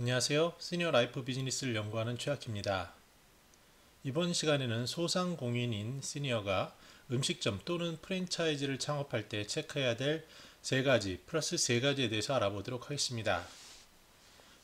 안녕하세요. 시니어 라이프 비즈니스를 연구하는 최학희입니다. 이번 시간에는 소상공인인 시니어가 음식점 또는 프랜차이즈를 창업할 때 체크해야 될 3가지 플러스 3가지에 대해서 알아보도록 하겠습니다.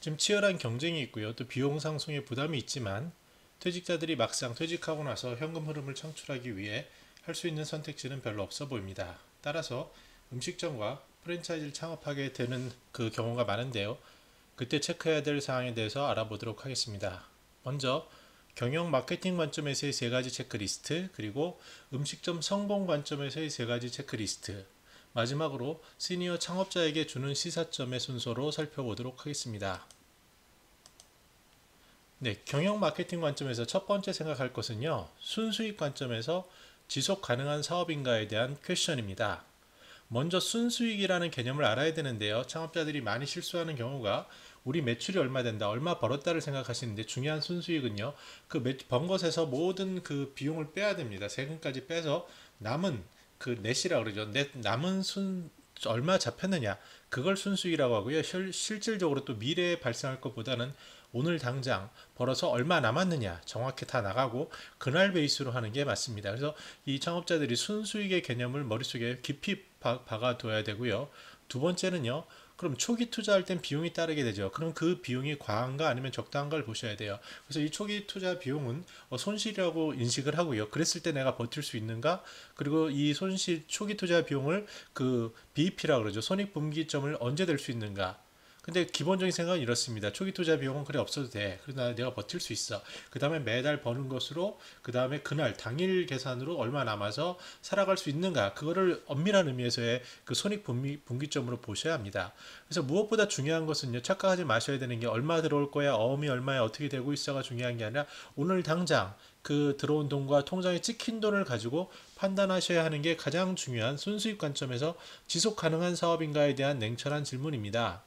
지금 치열한 경쟁이 있고요. 또 비용 상승의 부담이 있지만 퇴직자들이 막상 퇴직하고 나서 현금 흐름을 창출하기 위해 할 수 있는 선택지는 별로 없어 보입니다. 따라서 음식점과 프랜차이즈를 창업하게 되는 그 경우가 많은데요. 그때 체크해야 될 사항에 대해서 알아보도록 하겠습니다. 먼저 경영 마케팅 관점에서의 3가지 체크리스트, 그리고 음식점 성공 관점에서의 3가지 체크리스트, 마지막으로 시니어 창업자에게 주는 시사점의 순서로 살펴보도록 하겠습니다. 네, 경영 마케팅 관점에서 첫 번째 생각할 것은요, 순수익 관점에서 지속 가능한 사업인가에 대한 퀘션입니다. 먼저 순수익이라는 개념을 알아야 되는데요. 창업자들이 많이 실수하는 경우가 우리 매출이 얼마 된다, 얼마 벌었다를 생각하시는데, 중요한 순수익은요, 그 번 것에서 모든 그 비용을 빼야 됩니다. 세금까지 빼서 남은 그 넷이라 그러죠. 넷 남은 얼마 잡혔느냐, 그걸 순수익이라고 하고요. 실질적으로 또 미래에 발생할 것보다는 오늘 당장 벌어서 얼마 남았느냐 정확히 다 나가고 그날 베이스로 하는 게 맞습니다. 그래서 이 창업자들이 순수익의 개념을 머릿속에 깊이 박아둬야 되고요. 두 번째는요. 그럼 초기 투자할 땐 비용이 따르게 되죠. 그럼 그 비용이 과한가 아니면 적당한가를 보셔야 돼요. 그래서 이 초기 투자 비용은 손실이라고 인식을 하고요. 그랬을 때 내가 버틸 수 있는가? 그리고 이 손실 초기 투자 비용을 그 BEP라고 그러죠. 손익분기점을 언제 될 수 있는가? 근데 기본적인 생각은 이렇습니다. 초기 투자 비용은 그래 없어도 돼. 그러나 내가 버틸 수 있어. 그 다음에 매달 버는 것으로 그 다음에 그날 당일 계산으로 얼마 남아서 살아갈 수 있는가. 그거를 엄밀한 의미에서의 그 손익분기점으로 보셔야 합니다. 그래서 무엇보다 중요한 것은요. 착각하지 마셔야 되는 게 얼마 들어올 거야. 어음이 얼마에 어떻게 되고 있어가 중요한 게 아니라 오늘 당장 그 들어온 돈과 통장에 찍힌 돈을 가지고 판단하셔야 하는 게 가장 중요한 순수익 관점에서 지속 가능한 사업인가에 대한 냉철한 질문입니다.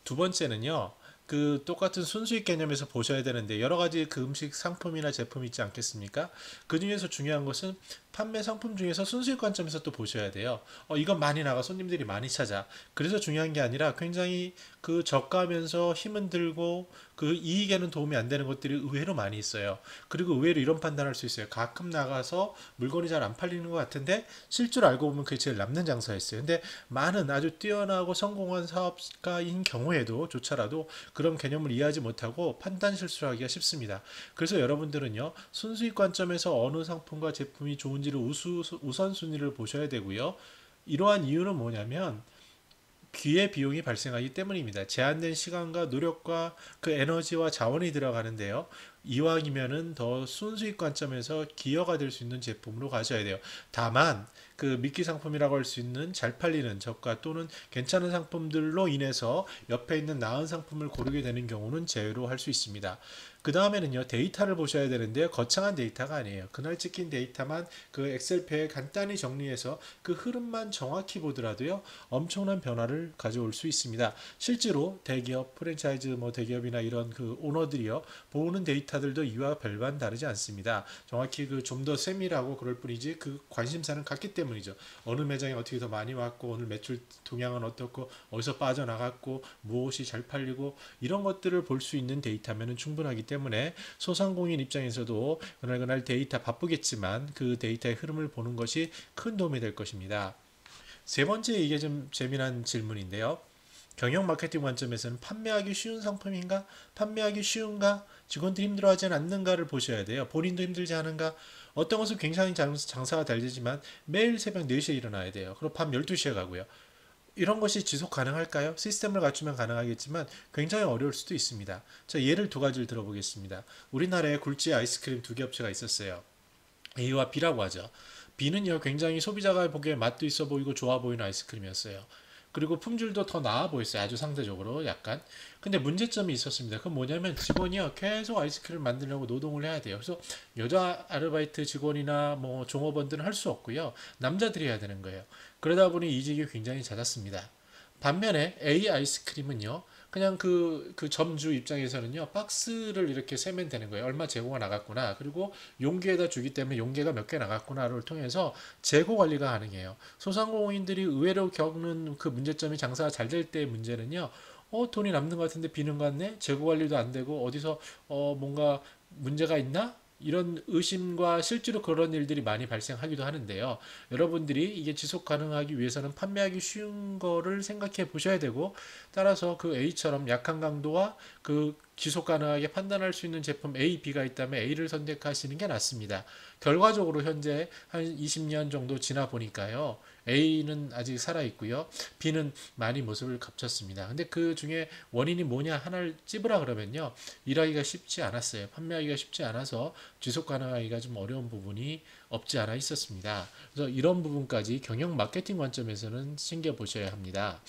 두 번째는요. 그 똑같은 순수익 개념에서 보셔야 되는데 여러 가지 그 음식 상품이나 제품이 있지 않겠습니까? 그 중에서 중요한 것은 판매 상품 중에서 순수익 관점에서 또 보셔야 돼요. 이건 많이 나가 손님들이 많이 찾아. 그래서 중요한 게 아니라 굉장히 그 저가면서 힘은 들고 그 이익에는 도움이 안 되는 것들이 의외로 많이 있어요. 그리고 의외로 이런 판단할 수 있어요. 가끔 나가서 물건이 잘 안 팔리는 것 같은데 실제로 알고 보면 그게 제일 남는 장사였어요. 근데 많은 아주 뛰어나고 성공한 사업가인 경우에도 조차라도 그런 개념을 이해하지 못하고 판단 실수를 하기가 쉽습니다. 그래서 여러분들은요, 순수익 관점에서 어느 상품과 제품이 좋은지를 우선순위를 보셔야 되고요. 이러한 이유는 뭐냐면 기회 비용이 발생하기 때문입니다. 제한된 시간과 노력과 그 에너지와 자원이 들어가는데요. 이왕이면은 더 순수익 관점에서 기여가 될 수 있는 제품으로 가셔야 돼요. 다만 그 미끼 상품이라고 할 수 있는 잘 팔리는 저가 또는 괜찮은 상품들로 인해서 옆에 있는 나은 상품을 고르게 되는 경우는 제외로 할 수 있습니다. 그 다음에는요, 데이터를 보셔야 되는데요. 거창한 데이터가 아니에요. 그날 찍힌 데이터만 그 엑셀표에 간단히 정리해서 그 흐름만 정확히 보더라도요, 엄청난 변화를 가져올 수 있습니다. 실제로 대기업, 프랜차이즈 뭐 대기업이나 이런 그 오너들이요, 보는 데이터들도 이와 별반 다르지 않습니다. 정확히 그 좀 더 세밀하고 그럴 뿐이지 그 관심사는 같기 때문이죠. 어느 매장에 어떻게 더 많이 왔고, 오늘 매출 동향은 어떻고, 어디서 빠져나갔고, 무엇이 잘 팔리고, 이런 것들을 볼 수 있는 데이터면은 충분하기 때문에 소상공인 입장에서도 그날 데이터 바쁘겠지만 그 데이터의 흐름을 보는 것이 큰 도움이 될 것입니다. 세 번째, 이게 좀 재미난 질문인데요. 경영 마케팅 관점에서는 판매하기 쉬운 상품인가? 판매하기 쉬운가? 직원들이 힘들어하지 않는가를 보셔야 돼요. 본인도 힘들지 않은가? 어떤 것은 굉장히 장사가 잘 되지만 매일 새벽 4시에 일어나야 돼요. 그리고 밤 12시에 가고요. 이런 것이 지속 가능할까요? 시스템을 갖추면 가능하겠지만 굉장히 어려울 수도 있습니다. 자, 예를 두 가지를 들어보겠습니다. 우리나라에 굴지 아이스크림 두 개 업체가 있었어요. A와 B라고 하죠. B는요, 굉장히 소비자가 보기에 맛도 있어 보이고 좋아 보이는 아이스크림이었어요. 그리고 품질도 더 나아 보였어요. 아주 상대적으로 약간. 근데 문제점이 있었습니다. 그건 뭐냐면 직원이요, 계속 아이스크림을 만들려고 노동을 해야 돼요. 그래서 여자 아르바이트 직원이나 뭐 종업원들은 할 수 없고요. 남자들이 해야 되는 거예요. 그러다 보니 이직이 굉장히 잦았습니다. 반면에 A 아이스크림은요, 그냥 그 점주 입장에서는요, 박스를 이렇게 세면 되는 거예요. 얼마 재고가 나갔구나. 그리고 용기에다 주기 때문에 용기가 몇 개 나갔구나를 통해서 재고 관리가 가능해요. 소상공인들이 의외로 겪는 그 문제점이 장사가 잘 될 때의 문제는요, 돈이 남는 것 같은데 비는 것 같네? 재고 관리도 안 되고 어디서 뭔가 문제가 있나? 이런 의심과 실제로 그런 일들이 많이 발생하기도 하는데요. 여러분들이 이게 지속 가능하기 위해서는 판매하기 쉬운 거를 생각해 보셔야 되고, 따라서 그 A처럼 약한 강도와 그 지속 가능하게 판단할 수 있는 제품 A, B가 있다면 A를 선택하시는 게 낫습니다. 결과적으로 현재 한 20년 정도 지나 보니까요. A는 아직 살아 있고요. B는 많이 모습을 감췄습니다. 근데 그 중에 원인이 뭐냐 하나를 찝으라 그러면요. 일하기가 쉽지 않았어요. 판매하기가 쉽지 않아서 지속 가능하기가 좀 어려운 부분이 없지 않아 있었습니다. 그래서 이런 부분까지 경영 마케팅 관점에서는 챙겨 보셔야 합니다.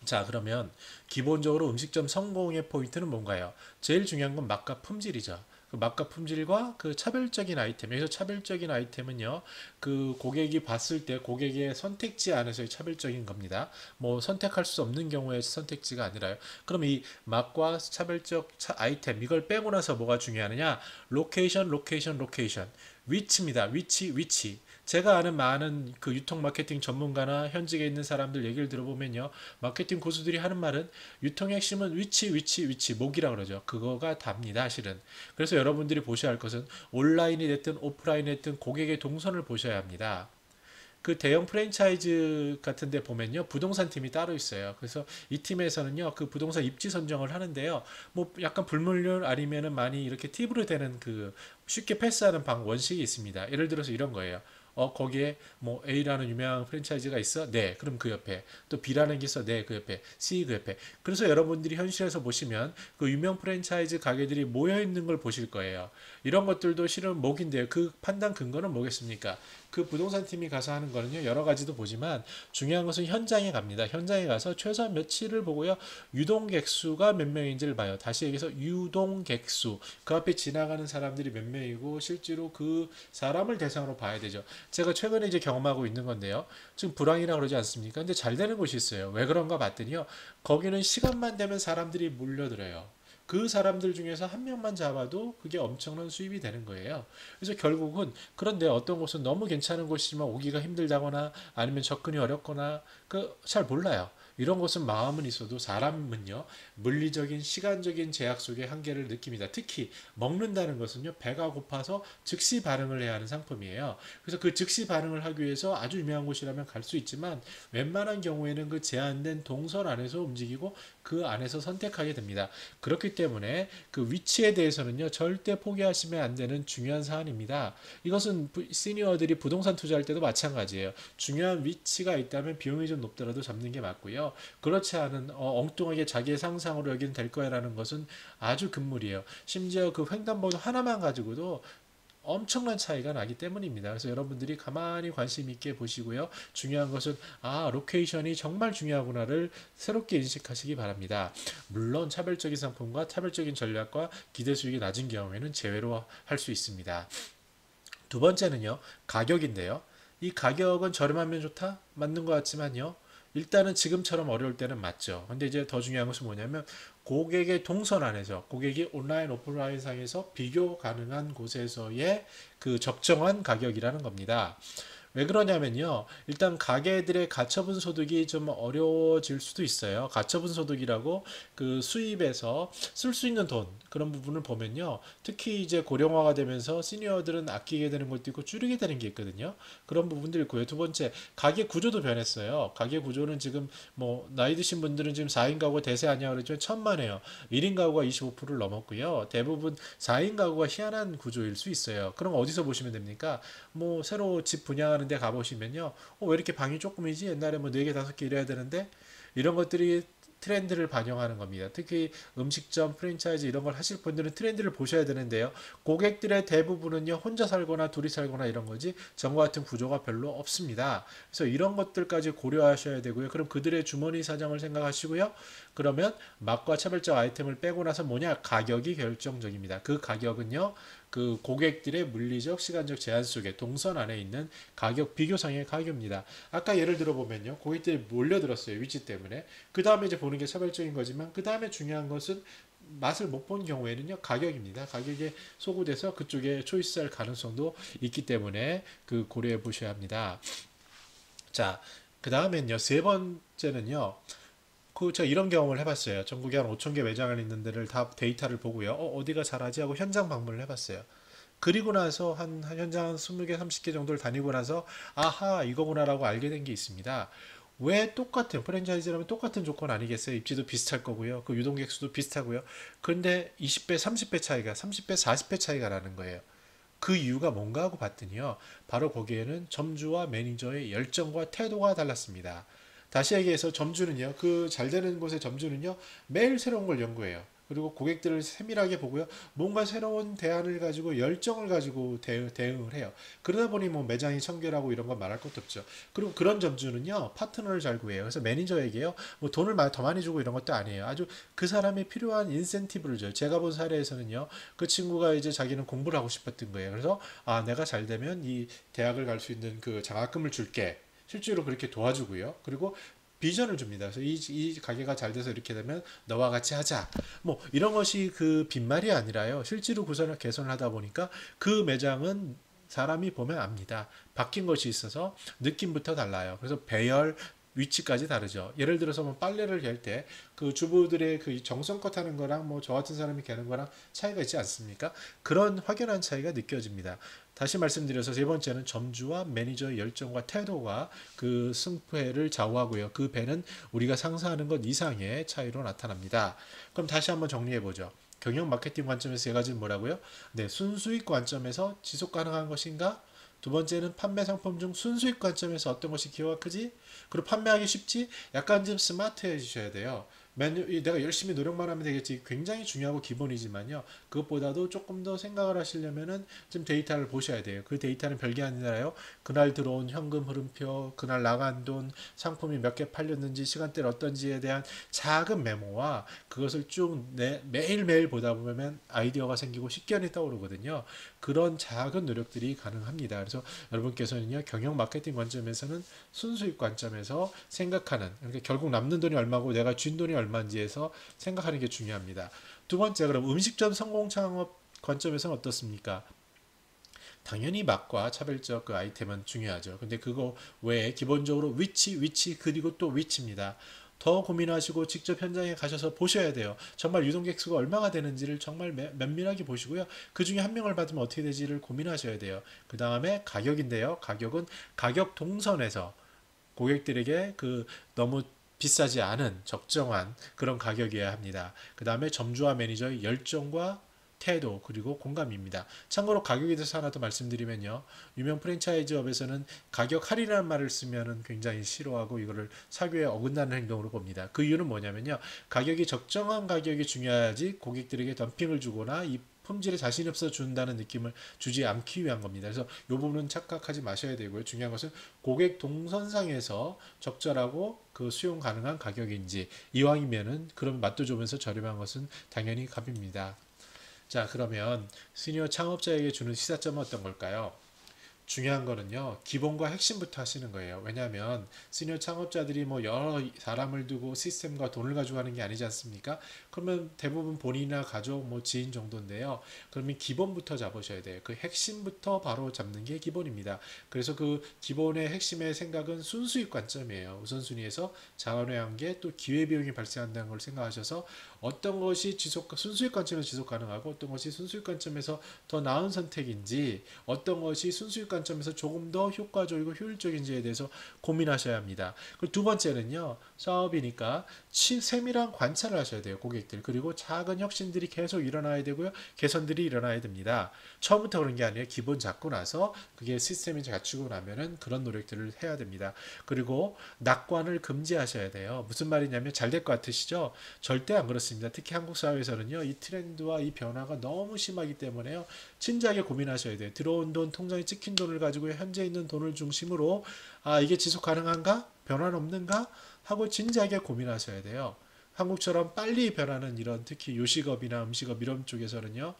자, 그러면 기본적으로 음식점 성공의 포인트는 뭔가요? 제일 중요한 건 맛과 품질이죠. 그 맛과 품질과 그 차별적인 아이템. 여기서 차별적인 아이템은요, 그 고객이 봤을 때 고객의 선택지 안에서의 차별적인 겁니다. 뭐 선택할 수 없는 경우에 선택지가 아니라요. 그럼 이 맛과 차별적 아이템, 이걸 빼고 나서 뭐가 중요하느냐? 로케이션, 로케이션, 로케이션. 위치입니다. 위치, 위치. 제가 아는 많은 그 유통 마케팅 전문가나 현직에 있는 사람들 얘기를 들어보면요. 마케팅 고수들이 하는 말은 유통의 핵심은 위치, 위치, 위치, 목이라 그러죠. 그거가 답니다, 실은. 그래서 여러분들이 보셔야 할 것은 온라인이 됐든 오프라인이 됐든 고객의 동선을 보셔야 합니다. 그 대형 프랜차이즈 같은 데 보면요. 부동산 팀이 따로 있어요. 그래서 이 팀에서는요. 그 부동산 입지 선정을 하는데요. 뭐 약간 불문율 아니면은 많이 이렇게 팁으로 되는 그 쉽게 패스하는 원칙이 있습니다. 예를 들어서 이런 거예요. 거기에 뭐 A라는 유명한 프랜차이즈가 있어? 네. 그럼 그 옆에. 또 B라는 게 있어? 네. 그 옆에. C 그 옆에. 그래서 여러분들이 현실에서 보시면 그 유명 프랜차이즈 가게들이 모여 있는 걸 보실 거예요. 이런 것들도 실은 목인데요. 그 판단 근거는 뭐겠습니까? 그 부동산 팀이 가서 하는 거는요. 여러 가지도 보지만 중요한 것은 현장에 갑니다. 현장에 가서 최소한 며칠을 보고요. 유동객 수가 몇 명인지를 봐요. 다시 얘기해서 유동객 수. 그 앞에 지나가는 사람들이 몇 명이고 실제로 그 사람을 대상으로 봐야 되죠. 제가 최근에 이제 경험하고 있는 건데요. 지금 불황이라 그러지 않습니까? 근데 잘 되는 곳이 있어요. 왜 그런가 봤더니요. 거기는 시간만 되면 사람들이 몰려들어요. 그 사람들 중에서 한 명만 잡아도 그게 엄청난 수입이 되는 거예요. 그래서 결국은 그런데 어떤 곳은 너무 괜찮은 곳이지만 오기가 힘들다거나 아니면 접근이 어렵거나 그 잘 몰라요. 이런 곳은 마음은 있어도 사람은요 물리적인 시간적인 제약 속의 한계를 느낍니다. 특히 먹는다는 것은요 배가 고파서 즉시 반응을 해야 하는 상품이에요. 그래서 그 즉시 반응을 하기 위해서 아주 유명한 곳이라면 갈 수 있지만 웬만한 경우에는 그 제한된 동선 안에서 움직이고 그 안에서 선택하게 됩니다. 그렇기 때문에 그 위치에 대해서는요 절대 포기하시면 안 되는 중요한 사안입니다. 이것은 시니어들이 부동산 투자할 때도 마찬가지예요. 중요한 위치가 있다면 비용이 좀 높더라도 잡는 게 맞고요. 그렇지 않은 엉뚱하게 자기의 상상으로 여기는 될 거야라는 것은 아주 금물이에요. 심지어 그 횡단보도 하나만 가지고도 엄청난 차이가 나기 때문입니다. 그래서 여러분들이 가만히 관심 있게 보시고요. 중요한 것은 로케이션이 정말 중요하구나를 새롭게 인식하시기 바랍니다. 물론 차별적인 상품과 차별적인 전략과 기대 수익이 낮은 경우에는 제외로 할 수 있습니다. 두 번째는요. 가격인데요. 이 가격은 저렴하면 좋다? 맞는 것 같지만요. 일단은 지금처럼 어려울 때는 맞죠. 근데 이제 더 중요한 것은 뭐냐면 고객의 동선 안에서 고객이 온라인 오프라인 상에서 비교 가능한 곳에서의 그 적정한 가격이라는 겁니다. 왜 그러냐면요. 일단 가게들의 가처분 소득이 좀 어려워질 수도 있어요. 가처분 소득이라고 그 수입에서 쓸 수 있는 돈 그런 부분을 보면요. 특히 이제 고령화가 되면서 시니어들은 아끼게 되는 것도 있고 줄이게 되는 게 있거든요. 그런 부분들이 있고요. 두 번째, 가게 구조도 변했어요. 가게 구조는 지금 뭐 나이 드신 분들은 지금 4인 가구 대세 아니야 그러죠. 천만에요. 1인 가구가 25%를 넘었고요. 대부분 4인 가구가 희한한 구조일 수 있어요. 그럼 어디서 보시면 됩니까? 뭐 새로 집 분양하는 데 가보시면요. 왜 이렇게 방이 조금이지? 옛날에 뭐 4개, 5개 이래야 되는데 이런 것들이 트렌드를 반영하는 겁니다. 특히 음식점, 프랜차이즈 이런 걸 하실 분들은 트렌드를 보셔야 되는데요. 고객들의 대부분은요. 혼자 살거나 둘이 살거나 이런 거지 전과 같은 구조가 별로 없습니다. 그래서 이런 것들까지 고려하셔야 되고요. 그럼 그들의 주머니 사정을 생각하시고요. 그러면 맛과 차별적 아이템을 빼고 나서 뭐냐? 가격이 결정적입니다. 그 가격은요. 그 고객들의 물리적, 시간적 제한 속에 동선 안에 있는 가격 비교상의 가격입니다. 아까 예를 들어보면요. 고객들이 몰려들었어요. 위치 때문에. 그 다음에 이제 보는 게 차별적인 거지만 그 다음에 중요한 것은 맛을 못 본 경우에는요. 가격입니다. 가격에 소구돼서 그쪽에 초이스할 가능성도 있기 때문에 그 고려해 보셔야 합니다. 자, 그 다음엔요. 세 번째는요. 제가 이런 경험을 해봤어요. 전국에 한 5천 개 매장을 있는 데를 다 데이터를 보고요. 어디가 잘하지 하고 현장 방문을 해봤어요. 그리고 나서 한 현장 한 20개, 30개 정도를 다니고 나서 아하 이거구나라고 알게 된 게 있습니다. 왜 똑같은 프랜차이즈라면 똑같은 조건 아니겠어요? 입지도 비슷할 거고요. 그 유동객 수도 비슷하고요. 그런데 20배, 30배 차이가 30배, 40배 차이가 나는 거예요. 그 이유가 뭔가 하고 봤더니요. 바로 거기에는 점주와 매니저의 열정과 태도가 달랐습니다. 다시 얘기해서 점주는요. 그 잘 되는 곳의 점주는요. 매일 새로운 걸 연구해요. 그리고 고객들을 세밀하게 보고요. 뭔가 새로운 대안을 가지고 열정을 가지고 대응을 해요. 그러다 보니 뭐 매장이 청결하고 이런 건 말할 것도 없죠. 그리고 그런 점주는요. 파트너를 잘 구해요. 그래서 매니저에게요. 뭐 돈을 더 많이 주고 이런 것도 아니에요. 아주 그 사람이 필요한 인센티브를 줘요. 제가 본 사례에서는요. 그 친구가 이제 자기는 공부를 하고 싶었던 거예요. 그래서 내가 잘 되면 이 대학을 갈 수 있는 그 장학금을 줄게. 실제로 그렇게 도와주고요. 그리고 비전을 줍니다. 그래서 이 가게가 잘 돼서 이렇게 되면 너와 같이 하자. 뭐 이런 것이 그 빈말이 아니라요. 실제로 구선을 개선을 하다 보니까 그 매장은 사람이 보면 압니다. 바뀐 것이 있어서 느낌부터 달라요. 그래서 배열, 위치까지 다르죠. 예를 들어서 뭐 빨래를 갤 때 그 주부들의 그 정성껏 하는 거랑 뭐 저 같은 사람이 개는 거랑 차이가 있지 않습니까? 그런 확연한 차이가 느껴집니다. 다시 말씀드려서 세 번째는 점주와 매니저의 열정과 태도가 그 승패를 좌우하고요. 그 배는 우리가 상상하는 것 이상의 차이로 나타납니다. 그럼 다시 한번 정리해 보죠. 경영 마케팅 관점에서 세 가지는 뭐라고요? 네, 순수익 관점에서 지속 가능한 것인가? 두 번째는 판매 상품 중 순수익 관점에서 어떤 것이 기여가 크지? 그리고 판매하기 쉽지? 약간 좀 스마트해지셔야 돼요. 내가 열심히 노력만 하면 되겠지. 굉장히 중요하고 기본이지만요. 그것보다도 조금 더 생각을 하시려면은 좀 데이터를 보셔야 돼요. 그 데이터는 별게 아니라요. 그날 들어온 현금 흐름표, 그날 나간 돈, 상품이 몇 개 팔렸는지, 시간대는 어떤지에 대한 작은 메모와 그것을 쭉 매일매일 보다 보면 아이디어가 생기고 식견이 떠오르거든요. 그런 작은 노력들이 가능합니다. 그래서 여러분께서는요, 경영 마케팅 관점에서는 순수익 관점에서 생각하는, 그러니까 결국 남는 돈이 얼마고 내가 쥔 돈이 얼마인지에서 생각하는 게 중요합니다. 두 번째, 그럼 음식점 성공 창업 관점에서는 어떻습니까? 당연히 맛과 차별적 그 아이템은 중요하죠. 근데 그거 외에 기본적으로 위치, 그리고 또 위치입니다. 더 고민하시고 직접 현장에 가셔서 보셔야 돼요. 정말 유동객 수가 얼마가 되는지를 정말 면밀하게 보시고요. 그 중에 한 명을 받으면 어떻게 되지를 고민하셔야 돼요. 그 다음에 가격인데요. 가격은 가격 동선에서 고객들에게 그 너무 비싸지 않은 적정한 그런 가격이어야 합니다. 그 다음에 점주와 매니저의 열정과 태도 그리고 공감입니다. 참고로 가격에 대해서 하나 더 말씀드리면요. 유명 프랜차이즈업에서는 가격 할인이라는 말을 쓰면은 굉장히 싫어하고 이거를 사교에 어긋나는 행동으로 봅니다. 그 이유는 뭐냐면요. 가격이 적정한 가격이 중요하지 고객들에게 덤핑을 주거나 이 품질에 자신 없어 준다는 느낌을 주지 않기 위한 겁니다. 그래서 이 부분은 착각하지 마셔야 되고요. 중요한 것은 고객 동선상에서 적절하고 그 수용 가능한 가격인지 이왕이면은 그럼 맛도 좋으면서 저렴한 것은 당연히 값입니다. 자, 그러면 시니어 창업자에게 주는 시사점은 어떤 걸까요? 중요한 거는요, 기본과 핵심부터 하시는 거예요. 왜냐하면 시니어 창업자들이 뭐 여러 사람을 두고 시스템과 돈을 가지고 하는 게 아니지 않습니까? 그러면 대부분 본인이나 가족, 뭐 지인 정도인데요. 그러면 기본부터 잡으셔야 돼요. 그 핵심부터 바로 잡는 게 기본입니다. 그래서 그 기본의 핵심의 생각은 순수익 관점이에요. 우선순위에서 자원의 게 또 기회비용이 발생한다는 걸 생각하셔서 어떤 것이 순수익 관점에서 지속 가능하고 어떤 것이 순수익 관점에서 더 나은 선택인지 어떤 것이 순수익 관점에서 조금 더 효과적이고 효율적인지에 대해서 고민하셔야 합니다. 그리고 두 번째는요. 사업이니까 세밀한 관찰을 하셔야 돼요. 고객들. 그리고 작은 혁신들이 계속 일어나야 되고요. 개선들이 일어나야 됩니다. 처음부터 그런 게 아니에요. 기본 잡고 나서 그게 시스템이 갖추고 나면은 그런 노력들을 해야 됩니다. 그리고 낙관을 금지하셔야 돼요. 무슨 말이냐면 잘 될 것 같으시죠? 절대 안 그렇습니다. 특히 한국 사회에서는요. 이 트렌드와 이 변화가 너무 심하기 때문에요. 진지하게 고민하셔야 돼요. 들어온 돈, 통장에 찍힌 돈을 가지고 현재 있는 돈을 중심으로 이게 지속 가능한가? 변화는 없는가? 하고 진지하게 고민하셔야 돼요. 한국처럼 빨리 변하는 이런 특히 요식업이나 음식업 이런 쪽에서는요.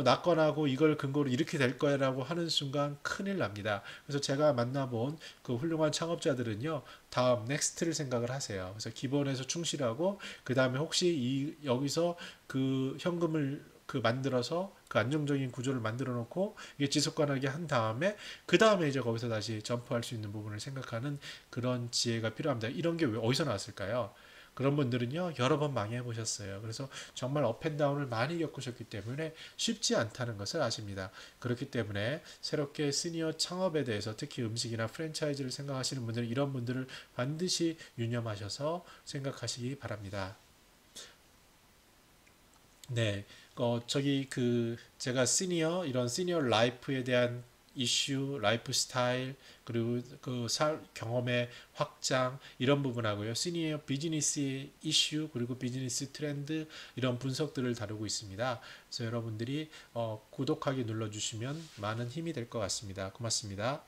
낙관하고 이걸 근거로 이렇게 될 거야라고 하는 순간 큰일 납니다. 그래서 제가 만나본 그 훌륭한 창업자들은요, 다음 넥스트를 생각을 하세요. 그래서 기본에서 충실하고 그 다음에 혹시 여기서 그 현금을 만들어서 그 안정적인 구조를 만들어 놓고 이게 지속 가능하게 한 다음에 그 다음에 이제 거기서 다시 점프할 수 있는 부분을 생각하는 그런 지혜가 필요합니다. 이런 게 왜 어디서 나왔을까요? 그런 분들은요, 여러 번 망해 보셨어요. 그래서 정말 업앤다운을 많이 겪으셨기 때문에 쉽지 않다는 것을 아십니다. 그렇기 때문에 새롭게 시니어 창업에 대해서 특히 음식이나 프랜차이즈를 생각하시는 분들은 이런 분들을 반드시 유념하셔서 생각하시기 바랍니다. 네, 제가 이런 시니어 라이프에 대한 이슈, 라이프 스타일, 그리고 경험의 확장, 이런 부분하고요. 시니어 비즈니스 이슈, 그리고 비즈니스 트렌드, 이런 분석들을 다루고 있습니다. 그래서 여러분들이 구독하기 눌러주시면 많은 힘이 될 것 같습니다. 고맙습니다.